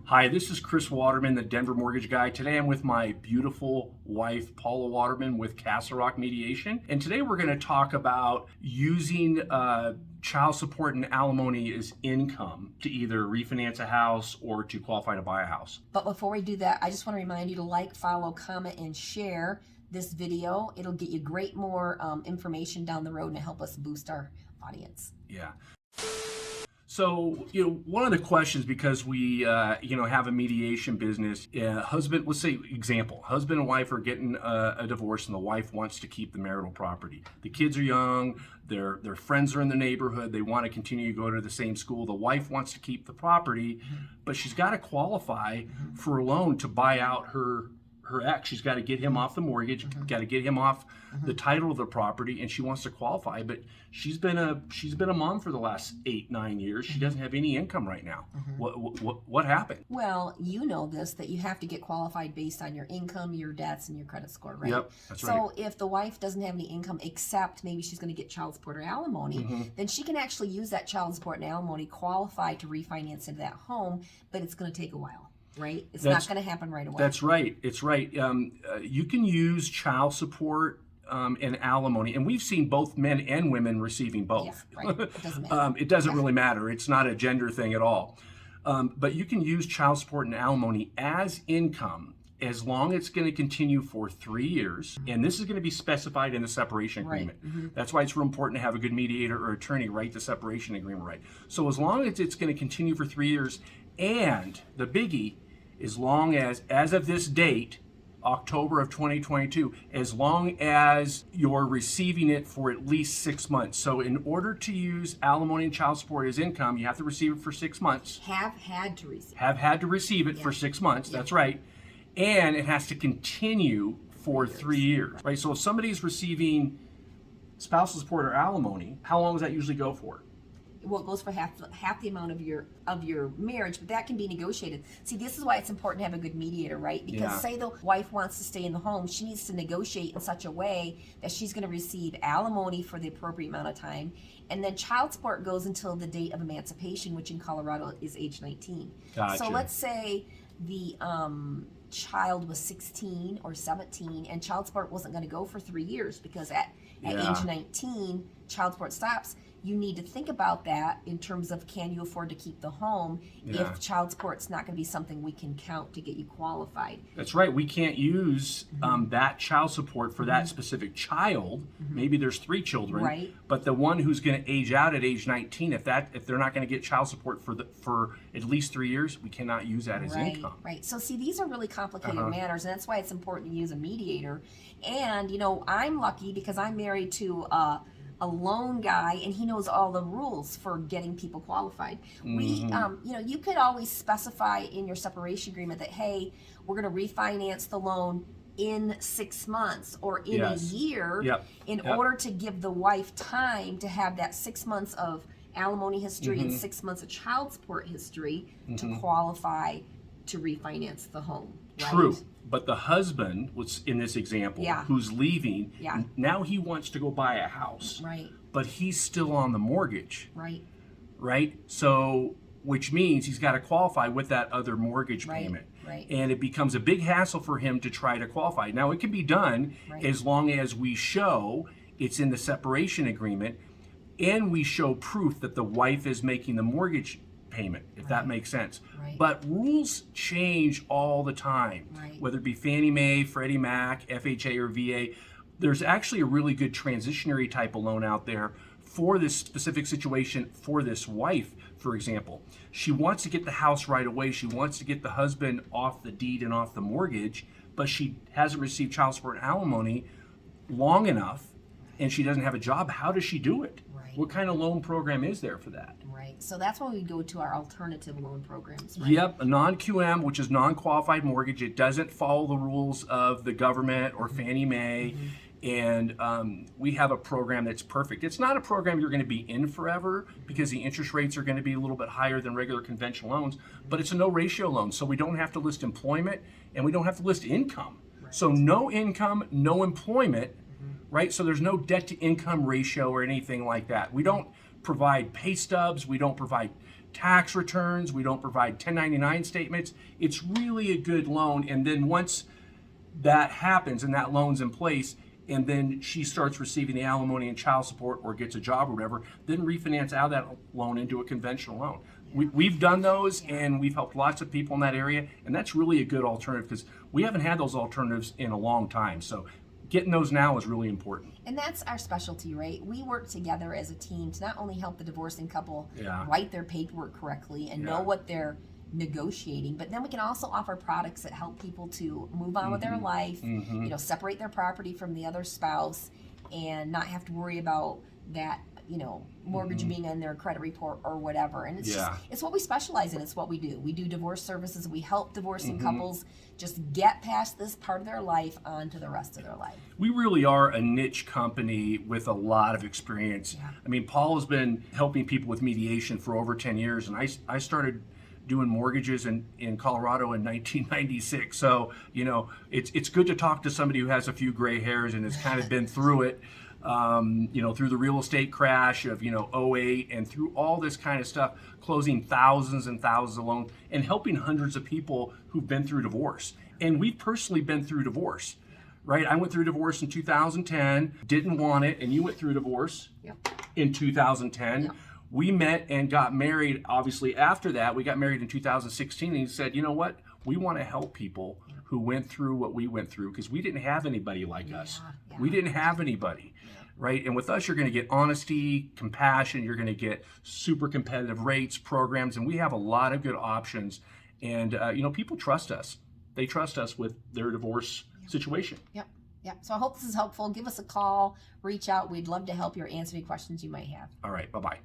Hi, this is Chris Waterman, the Denver Mortgage Guy. Today I'm with my beautiful wife, Paula Waterman with Castle Rock Mediation. And today we're going to talk about using child support and alimony as income to either refinance a house or to qualify to buy a house. But before we do that, I just want to remind you to like, follow, comment, and share this video. It'll get you great more information down the road and help us boost our audience. Yeah. So, one of the questions, because we, have a mediation business, husband, let's say, example, husband and wife are getting a divorce and the wife wants to keep the marital property. The kids are young, their friends are in the neighborhood, they want to continue to go to the same school. The wife wants to keep the property, but she's got to qualify for a loan to buy out her ex. She's got to get him off the mortgage, got to get him off the title of the property, and she wants to qualify, but she's been a mom for the last 8-9 years. She doesn't have any income right now. What happened? Well, you know this, that you have to get qualified based on your income, your debts, and your credit score, right? Yep, that's right. So if the wife doesn't have any income except maybe she's going to get child support or alimony, then she can actually use that child support and alimony, qualify to refinance into that home, but it's going to take a while. Right? It's not going to happen right away. That's right. It's right. You can use child support and alimony, and we've seen both men and women receiving both. Yeah, right. It doesn't matter. It doesn't really matter. It's not a gender thing at all. But you can use child support and alimony as income as long as it's going to continue for 3 years, and this is going to be specified in the separation agreement. Right. That's why it's real important to have a good mediator or attorney write the separation agreement right. So as long as it's going to continue for 3 years, and the biggie, as long as of this date, October of 2022, as long as you're receiving it for at least 6 months. So in order to use alimony and child support as income, you have to receive it for 6 months. Have had to receive. Have had to receive it for 6 months, that's right. And it has to continue for 3 years, right? So if somebody's receiving spousal support or alimony, how long does that usually go for? Well, it goes for half the amount of your marriage, but that can be negotiated. See, this is why it's important to have a good mediator, right? Because say the wife wants to stay in the home, she needs to negotiate in such a way that she's going to receive alimony for the appropriate amount of time, and then child support goes until the date of emancipation, which in Colorado is age 19. Gotcha. So let's say the child was 16 or 17 and child support wasn't going to go for 3 years, because at age 19 child support stops. You need to think about that in terms of, can you afford to keep the home if child support's not going to be something we can count to get you qualified. That's right. We can't use that child support for that specific child. Maybe there's 3 children, right? But the one who's going to age out at age 19, if they're not going to get child support for at least 3 years, we cannot use that as income. Right. So see, these are really complicated matters, and that's why it's important to use a mediator. And I'm lucky because I'm married to a loan guy, and he knows all the rules for getting people qualified. We, you could always specify in your separation agreement that, hey, we're going to refinance the loan in 6 months or in a year in order to give the wife time to have that 6 months of alimony history and 6 months of child support history to qualify to refinance the home. Right? True. But the husband was in this example who's leaving. Now he wants to go buy a house. Right. But he's still on the mortgage. Right. Right? So, which means he's got to qualify with that other mortgage payment. Right. And it becomes a big hassle for him to try to qualify. Now, it can be done as long as we show it's in the separation agreement and we show proof that the wife is making the mortgage payment, if that makes sense. But rules change all the time, whether it be Fannie Mae, Freddie Mac, FHA, or VA. There's actually a really good transitionary type of loan out there for this specific situation for this wife, for example. She wants to get the house right away. She wants to get the husband off the deed and off the mortgage, but she hasn't received child support and alimony long enough, and she doesn't have a job. How does she do it? What kind of loan program is there for that? Right. So that's when we go to our alternative loan programs. Right? Yep, a non-QM, which is non-qualified mortgage. It doesn't follow the rules of the government or Fannie Mae. And we have a program that's perfect. It's not a program you're going to be in forever because the interest rates are going to be a little bit higher than regular conventional loans, but it's a no ratio loan. So we don't have to list employment and we don't have to list income. So no income, no employment, right? So there's no debt to income ratio or anything like that. We don't provide pay stubs. We don't provide tax returns. We don't provide 1099 statements. It's really a good loan. And then once that happens and that loan's in place, and then she starts receiving the alimony and child support or gets a job or whatever, then refinance out of that loan into a conventional loan. We've done those, and we've helped lots of people in that area, and that's really a good alternative because we haven't had those alternatives in a long time. So getting those now is really important. And that's our specialty, right? We work together as a team to not only help the divorcing couple Yeah. write their paperwork correctly and know what they're negotiating, but then we can also offer products that help people to move on with their life, you know, separate their property from the other spouse and not have to worry about that, you know, mortgage being on their credit report or whatever. And it's just, it's what we specialize in. It's what we do. We do divorce services. We help divorcing couples just get past this part of their life onto the rest of their life. We really are a niche company with a lot of experience. I mean, Paul has been helping people with mediation for over 10 years, and I started doing mortgages in Colorado in 1996. So, you know, it's good to talk to somebody who has a few gray hairs and has kind of been through it, you know, through the real estate crash of, you know, '08 and through all this kind of stuff, closing thousands and thousands of loans and helping hundreds of people who've been through divorce. And we've personally been through divorce, right? I went through divorce in 2010, didn't want it, and you went through divorce in 2010. We met and got married, obviously, after that. We got married in 2016, and he said, you know what? We want to help people who went through what we went through because we didn't have anybody like us. We didn't have anybody, right? And with us, you're going to get honesty, compassion. You're going to get super competitive rates, programs, and we have a lot of good options. And, you know, people trust us. They trust us with their divorce situation. Yep. So I hope this is helpful. Give us a call, reach out. We'd love to help you or answer any questions you might have. All right. Bye-bye.